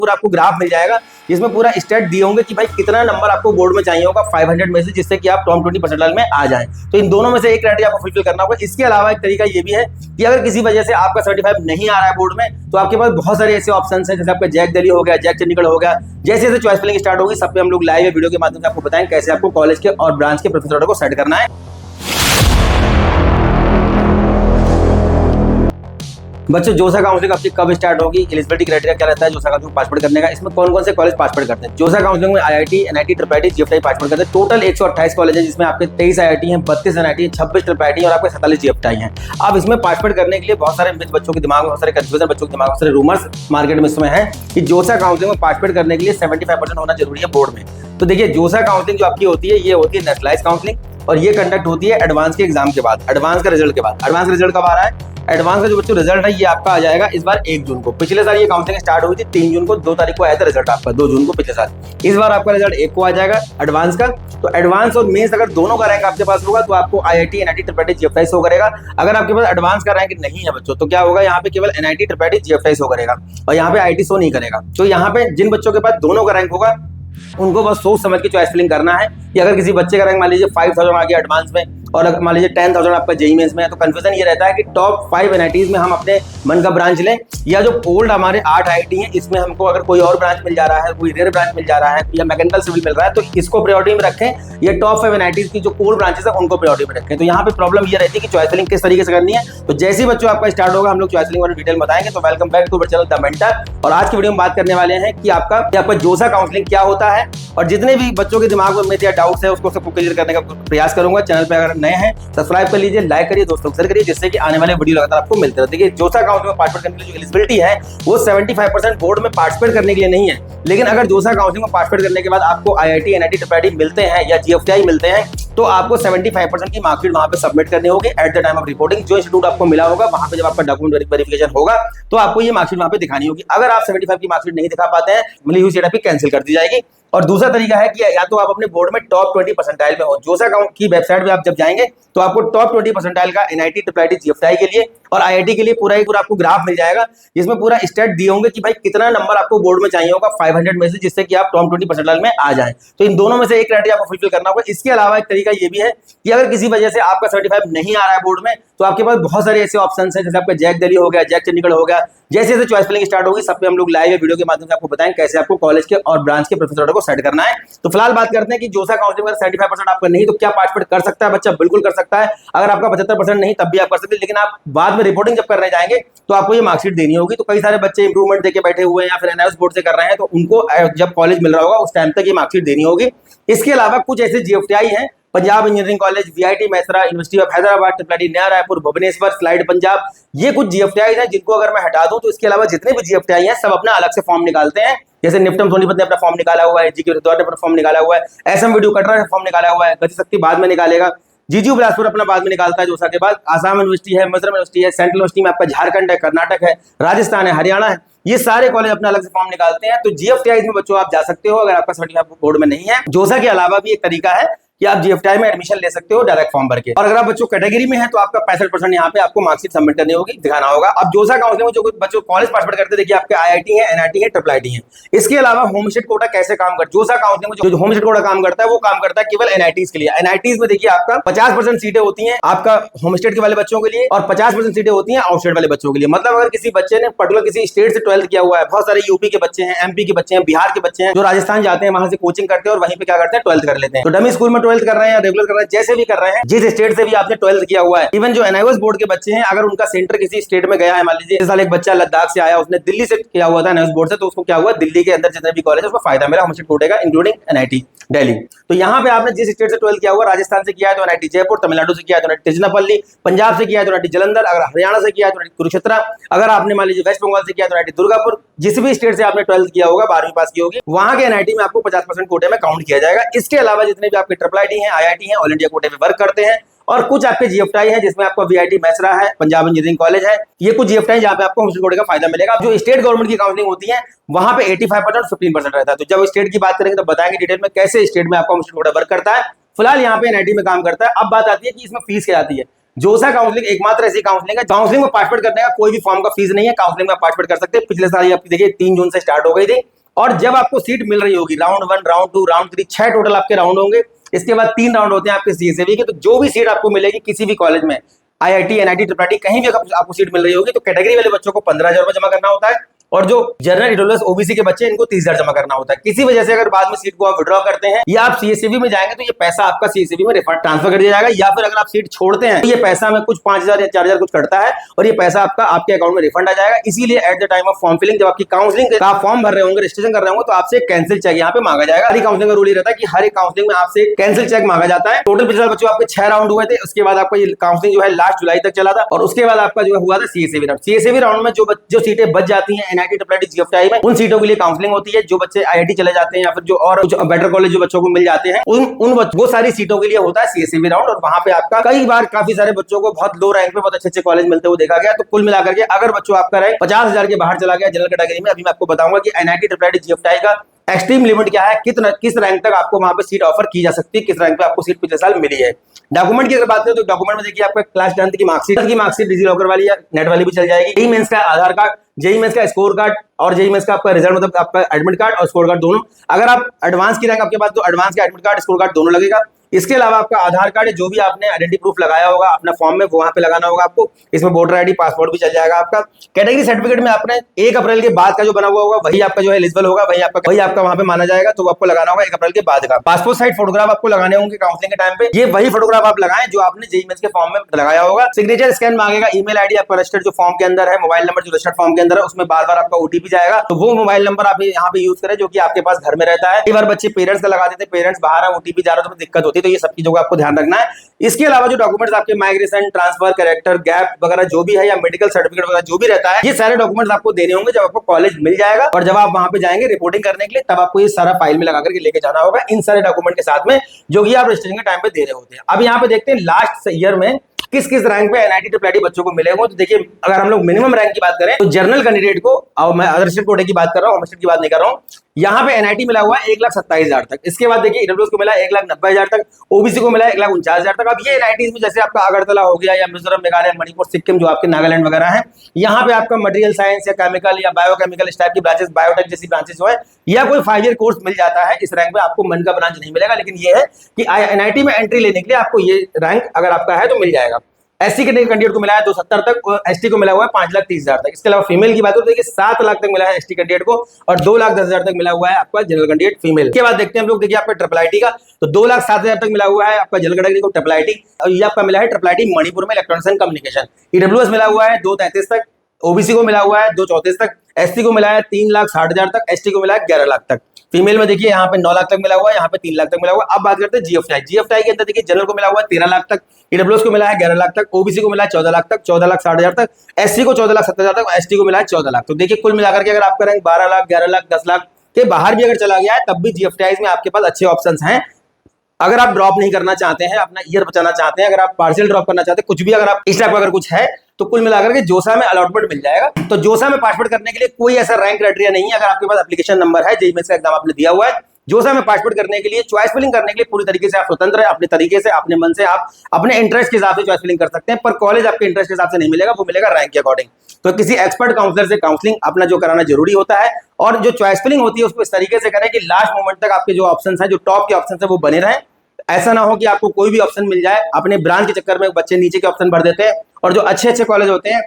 पूरा आपको ग्राफ मिल जाएगा जिसमें पूरा स्टेट दिए होंगे कि भाई कितना नंबर आपको बोर्ड में चाहिए होगा 500 में से, जिससे कि आप टॉप 20 परसेंटाइल में आ जाएं। तो इन दोनों में से एक क्राइटेरिया आपको फुलफिल करना होगा। इसके अलावा एक तरीका ये भी है कि अगर किसी वजह से आपका 75 नहीं आ रहा है बोर्ड में, तो आपके पास बहुत सारे ऐसे ऑप्शन हैं, जैसे आपका जैक दिल्ली हो गया, जैक चंडीगढ़ हो गया। जैसे जैसे चॉइस फिलिंग स्टार्ट होगी, सब पे हम लोग लाइव वीडियो के माध्यम से आपको बताएं कैसे आपको कॉलेज के और ब्रांच के प्रोफेसर को सेट करना है। बच्चों, जोसा काउंसलिंग आपकी कब स्टार्ट होगी, एलिजिबिलिटी क्राइटेरिया क्या रहता है जोसा काउंसलिंग पासपोर्ट करने का, इसमें कौन कौन से कॉलेज पासपोर्ट करते हैं। जोसा काउंसलिंग में IIT, NIT, triple IT, GFI passport करते हैं। टोटल 128 कॉलेज है, जिसमें आपके 23 आईआईटी हैं, 32 एनआईटी, 26 ट्रिपल आईटी और आपके 47 जीएफआई हैं। अब इसमें पासपोर्ट करने के लिए बहुत सारे बच्चों के दिमाग में बहुत सारे कंफ्यूजन, बच्चों के दिमाग में बहुत सारे रूमर्स मार्केट में इसमें है कि जोसा काउंसलिंग में पासपोर्ट करने के लिए 75% होना जरूरी है बोर्ड में। तो देखिए, जोसा काउंसलिंग जो आपकी होती है, ये होती है नेशनलाइज काउंसलिंग और ये कंडक्ट होती है एडवांस के एग्जाम के बाद, एडवांस का रिजल्ट के बाद। एडवांस का रिजल्ट कब आ रहा है? एडवांस का जो बच्चों रिजल्ट है ये आपका आ जाएगा इस बार 1 जून को। पिछले साल ये काउंसलिंग स्टार्ट हुई थी 3 जून को, 2 तारीख को आया था रिजल्ट आपका, 2 जून को पिछले साल। इस बार आपका रिजल्ट 1 को आ जाएगा एडवांस का। तो एडवांस और मेंस अगर दोनों का रैंक आपके पास होगा तो आपको IIT, NIT, triple IT, GFI show करेगा। अगर आपके पास एडवांस का रैंक नहीं है बच्चों, तो क्या होगा, यहाँ पे केवल NIT, triple IT, GFI show करेगा और यहाँ पे आईटी शो नहीं करेगा। तो यहाँ पे जिन बच्चों के पास दोनों का रैंक होगा उनको बस सोच समझ के चॉइस फिलिंग करना है कि अगर किसी बच्चे का रैंक मान लीजिए 5000 आ गया एडवांस में और अगर मान लीजिए 10,000 आपका जेईई मेंस में है, तो कंफ्यूजन ये रहता है कि टॉप 5 एनआईटीज में हम अपने मन का ब्रांच लें या जो ओल्ड हमारे 8 आईआईटी हैं इसमें हमको अगर कोई और ब्रांच मिल जा रहा है, कोई रेयर ब्रांच मिल जा रहा है या मैकेनिकल सिविल मिल रहा है, तो इसको प्रायोरिटी में रखें या टॉप 5 एनआईटीज की जो कोर ब्रांचेस है उनको प्रायोरिटी में रखें। तो यहाँ पे प्रॉब्लम ये रहती है कि चॉइस फिलिंग किस तरीके से करनी है। तो जैसे ही बच्चों आपका स्टार्ट होगा हम लोग चॉइस फिलिंग वाले डिटेल बताएंगे। तो welcome back to channel the mentor. और आज की वीडियो में बात करने वाले हैं कि आपका जोसा काउंसलिंग क्या होता है और जितने भी बच्चों के दिमाग में या डाउट्स है उसको सबको क्लियर करने का प्रयास करूंगा। चैनल पे अगर नए हैं सब्सक्राइब कर लीजिए, लाइक करिए, दोस्तों को शेयर करिए, जिससे कि आने वाले वीडियो लगातार आपको मिलते रहे। देखिए, जोसा काउंसलिंग में पार्टिसिपेट करने के लिए जो एलिजिबिलिटी है वो 75% बोर्ड में पार्टिसिपेट करने के लिए नहीं है। लेकिन अगर जोसा काउंसलिंग में पार्टिसिपेट करने के बाद आपको आईआईटी, एनआईटी, ट्रिपल आईटी मिलते हैं या जीएफआई मिलते हैं, तो आपको 75% की मार्कशीट वहां पे सबमिट करनी होगी eight the time of reporting. जो इंस्टीट्यूट आपको मिला होगा वहां पे जब आपका डॉक्यूमेंट वेरिफिकेशन होगा तो आपको ये मार्कशीट वहां पे दिखानी होगी। अगर आप 75 की मार्कशीट नहीं दिखा पाते हैं, मिली हुई सीट आपकी कैंसिल कर दी जाएगी। और दूसरा तरीका है कि या तो आप अपने बोर्ड में टॉप 20 परसेंटाइल में हो। जोसा की वेबसाइट पे आप जब जाएंगे तो आपको टॉप 20 परसेंटाइल का एनआईटी, ट्रिपल आईटी, जीएफआई के लिए और आईआईटी के लिए पूरा ही पूरा आपको ग्राफ मिल जाएगा जिसमें पूरा स्टेट दिए होंगे कि भाई कितना नंबर आपको बोर्ड में चाहिए होगा 500 में से, जिससे कि आप टॉप 20 परसेंटाइल में आ जाएं। तो इन दोनों में से एक क्राइटेरिया आपको फुलफिल करना होगा। इसके अलावा एक तरीका ये भी है कि अगर किसी वजह से आपका 75 नहीं आ रहा है बोर्ड में, तो आपके पास बहुत सारे ऐसे ऑप्शन हैं, जैसे आपका जैक दिल्ली हो गया, जैक चंडीगढ़ हो गया। जैसे जैसे चॉइस फिलिंग स्टार्ट होगी सब पे हम लोग लाइव वीडियो के माध्यम से आपको बताएं कैसे आपको कॉलेज के और ब्रांच के प्रोफेसर को सेट करना है। तो फिलहाल बात करते हैं कि जोसा काउंसलिंग में 75% आपका नहीं तो क्या पार्टिसिपेट कर सकता है बच्चा? बिल्कुल कर सकता है। अगर आपका 75% नहीं तब भी आप कर सकते हैं, लेकिन आप बाद में रिपोर्टिंग जब करने जाएंगे तो आपको ये मार्कशीट देनी होगी। तो कई सारे बच्चे इंप्रूवमेंट देके बैठे हुए हैं या फिर एनआईएस बोर्ड से कर रहे हैं, तो उनको जब कॉलेज मिल रहा होगा उस टाइम तक ये मार्कशीट देनी होगी। इसके अलावा कुछ ऐसे जीएफटीआई हैं, Punjab engineering college, VIT Mesra, university of Hyderabad, triple IT Naya Raipur, Bhubaneswar, slide Punjab, ये कुछ जीएफटीआई हैं जिनको अगर मैं हटा दूं तो इसके अलावा जितने भी जीएफटीआई हैं सब अपना अलग से फॉर्म निकालते हैं। जैसे निफ्टम सोनीपत ने अपना फॉर्म निकाला हुआ है, जीके ने अपना फॉर्म निकाला हुआ है, एसएम वीडियो कटरा ने फॉर्म निकाला हुआ है, गति शक्ति बाद में निकालेगा, जीजीयू बिलासपुर अपना बाद में निकालता है जोसा के बाद, आसाम यूनिवर्सिटी है, मिजोरम यूनिवर्सिटी है, सेंट्रल यूनिवर्सिटी में आपका झारखंड है, कर्नाटक है, राजस्थान है, हरियाणा है, ये सारे कॉलेज अपना अलग से फॉर्म निकालते हैं। तो जीएफटीआई में बच्चों आप जा सकते हो अगर आपका 75 बोर्ड में नहीं है। जोसा के अलावा भी एक तरीका है कि आप जीएफटीआई में एडमिशन ले सकते हो डायरेक्ट फॉर्म भर के। और अगर आप बच्चों कैटेगरी में है तो आपका 65% यहाँ पे आपको मार्कशीट सबमिट करनी होगी, दिखाना होगा। अब जोसा काउंसलिंग में जो बच्चों कॉलेज पार्टिसिपेट करते हैं, देखिए आपके आईआईटी है, एनआईटी है, ट्रिपल आईटी है। इसके अलावा होम स्टेट कोटा कैसे काम करता है? जोसा काउंसलिंग में जो होम स्टेट कोटा काम करता है वो काम करता है केवल एनआईटीज के लिए। एनआईटीज में देखिए आपका 50% सीटें होती हैं आपका होम स्टेट के वाले बच्चों के लिए और 50% सीटें होती हैं आउटस्टेट वाले बच्चों के लिए। मतलब अगर किसी बच्चे ने पर्टिकुलर किसी स्टेट से 12th किया हुआ है, बहुत सारे यूपी के बच्चे हैं, एमपी के बच्चे हैं, बिहार के बच्चे हैं जो राजस्थान जाते हैं, वहां से कोचिंग करते हैं और वहीं पे क्या करते हैं 12th कर लेते हैं। तो डमी स्कूल में 12th कर रहे हैं या रेगुलर कर रहे हैं, जैसे भी कर रहे हैं, जिस स्टेट से भी आपने 12th किया हुआ है, इवन जो एनआईएस बोर्ड के बच्चे हैं अगर उनका सेंटर किसी स्टेट में गया है, मान लीजिए इस साल एक बच्चा लद्दाख से आया, उसने दिल्ली से किया हुआ था एनआईएस बोर्ड से, तो उसको क्या हुआ, दिल्ली के अंदर जितने भी कॉलेज है उसको फायदा मिला होम स्टेट कोटे का, इंक्लूडिंग एनआईटी दिल्ली। तो यहाँ पे आपने जिस स्टेट से 12th किया हुआ, राजस्थान से किया है तो एनआईटी जयपुर, तमिलनाडु से किया है तो एनआईटी तिरुचिरापल्ली, पंजाब से किया है तो एनआईटी जालंधर, अगर हरियाणा से किया है तो एनआईटी कुरुक्षेत्र, अगर आपने मान लीजिए वेस्ट बंगाल से किया है तो एनआईटी दुर्गापुर, जिस भी स्टेट से आपने 12th किया होगा, 12वीं पास की होगी, वहां के एनआईटी में आपको 50% कोटे में काउंट किया जाएगा। इसके अलावा जितने भी आपके ट्रिपल आईटी हैं, आईआईटी हैं, ऑल इंडिया कोटे में वर्क करते हैं और कुछ आपके जीएफटीआई है जिसमें आपका वीआईटी मैसरा है, पंजाब इंजीनियरिंग कॉलेज है, ये कुछ जीएफटीआई जहां पे आपको होम स्टेट कोटे का फायदा मिलेगा। जो स्टेट गवर्नमेंट की काउंसलिंग होती है वहां पे 85% 15% रहता है। तो जब स्टेट की बात करेंगे तो बताएंगे डिटेल में कैसे स्टेट में आपका होम स्टेट कोटा वर्क करता है। फिलहाल यहाँ पे एनआईटी में काम करता है। अब बात आती है कि इसमें फीस क्या आती है। जोसा काउंसलिंग एकमात्र ऐसी काउंसलिंग है, काउंसलिंग में पार्टिसिपेट करने का कोई भी फॉर्म का फीस नहीं है, काउंसलिंग में पार्टिसिपेट कर सकते हैं। पिछले साल ये आपकी देखिए 3 जून से स्टार्ट हो गई थी, और जब आपको सीट मिल रही होगी राउंड 1, राउंड 2, राउंड 3, 6 टोटल आपके राउंड होंगे। इसके बाद 3 राउंड होते हैं आपके सीएसएबी के। तो जो भी सीट आपको मिलेगी किसी भी कॉलेज में, आईआईटी, एनआईटी, ट्रिपल कहीं भी आपको सीट मिल रही होगी, तो कैटेगरी वाले बच्चों को 15,000 रुपए जमा करना होता है, और जो जनरल ईडब्ल्यूएस ओबीसी के बच्चे इनको 30,000 जमा करना होता है। किसी वजह से अगर बाद में सीट को आप विड्रॉ करते हैं या आप सीएससीबी में जाएंगे तो ये पैसा आपका सीएससीबी में रिफंड ट्रांसफर कर दिया जाएगा, या फिर अगर आप सीट छोड़ते हैं तो ये पैसा में कुछ 5,000 या 4,000 कुछ कटता है और ये पैसा आपके अकाउंट में रिफंड आ जाएगा। इसीलिए at the time of form filling, जब आपकी काउंसलिंग का फॉर्म भर रहे होंगे, रजिस्ट्रेशन कर रहे होंगे, तो आपसे कैंसिल चेक यहाँ पे मांगा जाएगा। हर काउंसलिंग का रूल ये रहता है कि हर एक काउंसलिंग में आपसे कैंसिल चेक मांगा जाता है। टोटल पिछले बच्चों आपके 6 राउंड हुए थे, उसके बाद आपका ये काउंसलिंग जो है लास्ट जुलाई तक चला था, और उसके बाद आपका जो हुआ था सीएससीबी राउंड। सीएससीबी राउंड में जो सीटें बच जाती हैं एनआईटी, ट्रिपल जीएफटी में, उन सीटों के लिए काउंसलिंग होती है। जो बच्चे आईआईटी चले जाते हैं या फिर जो और कुछ बेटर कॉलेज जो बच्चों को मिल जाते हैं, वो सारी सीटों के लिए होता है सीएससीबी राउंड। और वहां पे आपका कई बार काफी सारे बच्चों को बहुत लो रैंक पे बहुत अच्छे कॉलेज मिलते हुए देखा गया। तो कुल मिलाकर के अगर बच्चों आपका रैंक 50,000 के बाहर चला गया जनरल कैटेगरी में, अभी मैं आपको बताऊंगा कि एनआईटी, ट्रिपल जीएफटी का एक्सट्रीम लिमिट क्या है, किस रैंक तक आपको वहां पे सीट ऑफर की जा सकती है, किस रैंक पे आपको सीट पिछले साल मिली है। डॉक्यूमेंट की अगर बात करें तो डॉक्यूमेंट में देखिए आपका क्लास 10th की मार्कशीट डिजी लॉकर वाली या नेट वाली भी चल जाएगी। जेईई मेंस का आधार कार्ड, जेईई मेंस का स्कोर कार्ड और जेईई मेंस का आपका रिजल्ट, मतलब आपका एडमिट कार्ड और स्कोर कार्ड दोनों। अगर आप एडवांस की रैंक आपके पास तो एडवांस का एडमिट कार्ड, स्कोर कार्ड दोनों लगेगा। इसके अलावा आपका आधार कार्ड, जो भी आपने आइडेंटिटी प्रूफ लगाया होगा अपना फॉर्म में, वो वहां पे लगाना होगा आपको। इसमें वोटर आईडी, पासपोर्ट भी चल जाएगा आपका। कैटेगरी सर्टिफिकेट में आपने 1 अप्रैल के बाद का जो बना हुआ होगा वही आपका जो है एलिजिबल होगा, वही आपका वहां पे माना जाएगा, तो वो आपको लगाना होगा 1 अप्रैल के बाद का। पासपोर्ट साइज फोटोग्राफ आपको लगाने होंगे काउंसलिंग के टाइम पे, ये वही फोटोग्राफ आप लगाएं जो आपने जेईई मेंस के फॉर्म में लगाया होगा। सिग्नेचर स्कैन मांगेगा, ईमेल आईडी आपका रजिस्टर्ड जो फॉर्म के अंदर है, मोबाइल नंबर जो रजिस्टर्ड फॉर्म के अंदर है, उसमें बार-बार आपका ओटीपी जाएगा, तो वो मोबाइल नंबर आप यहाँ पे यूज करें जो कि आपके पास घर में रहता है। कई बार बच्चे पेरेंट्स का लगा देते हैं, पेरेंट्स बाहर है, ओटीपी जा रहा है तो दिक्कत होती है, तो ये सब चीजों का आपको ध्यान रखना है। इसके अलावा जो डॉक्यूमेंट्स आपके माइग्रेशन, ट्रांसफर, कैरेक्टर, गैप वगैरह जो भी है, या मेडिकल सर्टिफिकेट वगैरह जो भी रहता है, ये सारे डॉक्यूमेंट्स आपको देने होंगे जब आपको कॉलेज मिल जाएगा। और जब आप वहां पे जाएंगे रिपोर्टिंग करने के लिए, तब आपको ये सारा फाइल में लगा करके लेके जाना होगा, इन सारे डॉक्यूमेंट के साथ में, जो कि आप रजिस्ट्रेशन के टाइम पे दे रहे होते हैं। अब यहाँ पे देखते हैं लास्ट ईयर में किस किस रैंक पे एनआईटी ट्रिपल बच्चों को मिले होंगे। तो देखिए अगर हम लोग मिनिमम रैंक की बात करें तो जनरल कैंडिडेट को, और मैं अदर स्टेट कोटे की बात कर रहा हूँ, होम स्टेट की बात नहीं कर रहा हूँ, यहाँ पे एनआईटी मिला हुआ है 1,27,000 तक। इसके बाद देखिए ईडब्ल्यूएस को मिला 1,90,000 तक, ओबीसी को मिला 1,49,000 तक। अब ये एनआईटी में जैसे आपका अगरतला हो गया या मिजोरम, मेघालय, मणिपुर, सिक्किम, जो आपके नागालैंड वगैरह है, यहाँ पे आपका मटेरियल साइंस या केमिकल या बायोकेमिकल इस टाइप की ब्रांचेस, बायोटेक जैसी ब्रांचेस जो है, या कोई 5 ईयर कोर्स मिल जाता है। इस रैंक पे आपको मन का ब्रांच नहीं मिलेगा, लेकिन ये है कि एनआईटी में एंट्री लेने के लिए आपको ये रैंक अगर आपका है तो मिल जाएगा। एससी कैंडिडेट को मिला है 270 तक, और एसटी को मिला हुआ है 5,30,000 तक। इसके अलावा फीमेल की बात हो तो देखिए 7 लाख तक मिला है एसटी कैंडिडेट को, और 2,10,000 तक मिला हुआ है आपका जनरल कैंडिडेट फीमेल। के बाद देखते हैं हम लोग, देखिए आपका ट्रिपल आईटी का तो 2,07,000 तक मिला हुआ है आपका जनरल कैटेगरी को ट्रिपल आईटी, और ये आपका मिला है ट्रिपल आईटी मणिपुर में इलेक्ट्रॉनिक्स एंड कम्युनिकेशन। ईडब्ल्यूएस मिला हुआ है 2,33 तक, ओबीसी को मिला हुआ है 2,34 तक, एससी को मिला है 3,60,000 तक, एसटी को मिला है 11 लाख तक। फीमेल में देखिए यहाँ पे 9 लाख तक मिला हुआ है, यहाँ पे 3 लाख तक मिला हुआ है। अब बात करते हैं जीएफटी के अंदर देखिए जनरल को मिला हुआ है 13 लाख तक, ईडब्ल्यूएस को मिला है 11 लाख तक, ओबीसी को मिला है 14 लाख तक, 14,60,000 तक, एससी को 14,70,000 तक, एसटी को मिला है 14 लाख। तो देखिए कुल मिलाकर के अगर आपका रैंक 12 लाख, 11 लाख, 10 लाख के बाहर भी अगर चला गया है, तब भी जीएफटी में आपके पास अच्छे ऑप्शन हैं। अगर आप ड्रॉप नहीं करना चाहते हैं, अपना ईयर बचाना चाहते हैं, अगर आप पार्शियल ड्रॉप करना चाहते हैं, कुछ भी अगर आप इस टाइप का अगर कुछ है, तो कुल मिलाकर के जोसा में अलॉटमेंट मिल जाएगा। तो जोसा में पार्टिसिपेट करने के लिए कोई ऐसा रैंक क्राइटेरिया नहीं है। अगर आपके पास एप्लीकेशन नंबर है, जेईई मेंस का एग्जाम आपने दिया हुआ है, जोसा में पार्टिसिपेट करने के लिए, चॉइस फिलिंग करने के लिए पूरी तरीके से आप स्वतंत्र है। अपने तरीके से, अपने मन से, आप अपने इंटरेस्ट के हिसाब से चॉइस फिलिंग कर सकते हैं, पर कॉलेज आपके इंटरेस्ट के हिसाब से नहीं मिलेगा, वो मिलेगा रैंक के अकॉर्डिंग। तो किसी एक्सपर्ट काउंसलर से काउंसलिंग अपना जो कराना जरूरी होता है, और जो चॉइस फिलिंग होती है उसको इस तरीके से करें कि लास्ट मोमेंट तक आपके जो ऑप्शन है, जो टॉप के ऑप्शन है, वो बने रहें। ऐसा ना हो कि आपको कोई भी ऑप्शन मिल जाए, अपने ब्रांच के चक्कर में बच्चे नीचे के ऑप्शन भर देते हैं, और जो अच्छे अच्छे कॉलेज होते हैं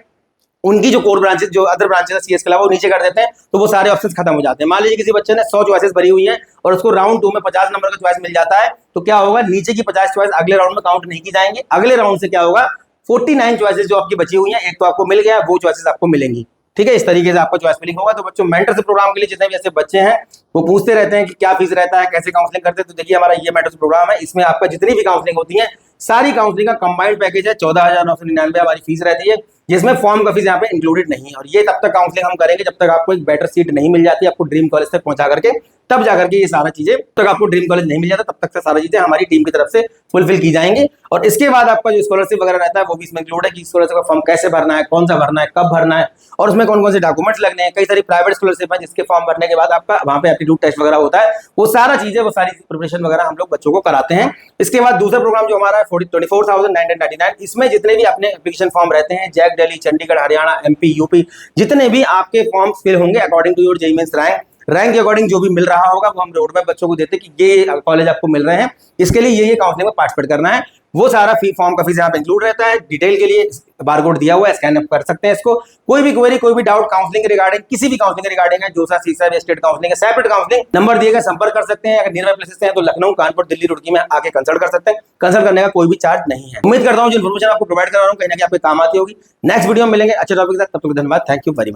उनकी जो कोर ब्रांचेस, जो अदर ब्रांचेस है सीएस के अलावा, वो नीचे कर देते हैं, तो वो सारे ऑप्शंस खत्म हो जाते हैं। मान लीजिए किसी बच्चे ने 100 चॉइसेस भरी हुई हैं और उसको राउंड 2 में 50 नंबर का चॉइस मिल जाता है, तो क्या होगा, नीचे की 50 चॉइस अगले राउंड में काउंट नहीं की जाएंगे। अगले राउंड से क्या होगा, 49 चॉइसेस जो आपकी बची हुई हैं, एक तो आपको मिल गया, वो चॉइसेस आपको मिलेंगी। ठीक है, इस तरीके से आपका चॉइस फिलिंग होगा। तो बच्चों मेंटरशिप प्रोग्राम के लिए जितने भी ऐसे बच्चे हैं वो पूछते रहते हैं कि क्या फीस रहता है, कैसे काउंसलिंग करते हैं, तो देखिए हमारा ये मेंटरशिप प्रोग्राम है। इसमें आपका जितनी भी काउंसलिंग होती है, सारी काउंसलिंग का कंबाइंड पैकेज है। 14,999 हमारी फीस रहती है, जिसमें फॉर्म का फीस यहाँ पे इंक्लूडेड नहीं है। और ये तब तक काउंसलिंग हम करेंगे जब तक आपको एक बेटर सीट नहीं मिल जाती, आपको ड्रीम कॉलेज तक पहुंचा करके तब जाकर के ये सारा चीजें, तक आपको ड्रीम कॉलेज नहीं मिल जाता, तब तक से सारी चीजें हमारी टीम की तरफ से फुलफिल की जाएंगी। और इसके बाद आपका जो स्कॉलरशिप वगैरह रहता है वो भी इसमें इंक्लूड है कि स्कॉलरशिप का फॉर्म कैसे भरना है, कौन सा भरना है, कब भरना है, और उसमें कौन कौन से डॉक्यूमेंट्स लगने हैं। कई सारी प्राइवेट स्कॉलरशिप है जिसके फॉर्म भरने के बाद आपका वहां पे एप्टीट्यूड टेस्ट वगैरह होता है, वो सारा चीजें, वो सारी प्रिपरेशन वगैरह हम लोग बच्चों को कराते हैं। इसके बाद दूसरा प्रोग्राम जो हमारा है 24,999, इसमें जितने भी अपने एप्लीकेशन फॉर्म रहते हैं, JAC Delhi, Chandigarh, Haryana, MP, UP, जितने भी आपके फॉर्म फिल होंगे according to your JEE mains rank के अकॉर्डिंग जो भी मिल रहा होगा वो हम रोड में बच्चों को देते कि ये कॉलेज आपको मिल रहे हैं, इसके लिए ये काउंसलिंग में पार्टिसिपेट करना है। वो सारा फॉर्म का फीस यहाँ पे इंक्लूड रहता है। डिटेल के लिए बारकोड दिया हुआ है, स्कैन अप कर सकते हैं इसको। कोई भी क्वेरी, कोई भी डाउट काउंसलिंग के रिगार्डिंग, किसी भी काउंसलिंग के रिगार्डिंग है, जोसा, सीसा, स्टेट काउंसलिंग है, सेपरेट काउंसलिंग, नंबर दिए गए संपर्क कर सकते हैं। अगर नियर बाय प्लेसेस हैं तो लखनऊ, कानपुर, दिल्ली, रुड़की में आके कंसल्ट कर सकते हैं। कंसल्ट करने का कोई भी चार्ज नहीं है। उम्मीद करता हूँ जो इन्फॉर्मेशन आपको प्रोवाइड कर रहा हूँ कहीं ना कहीं आपके काम आती होगी। नेक्स्ट वीडियो में मिलेंगे अच्छे टॉपिक के साथ, तब तक धन्यवाद। Thank you very much.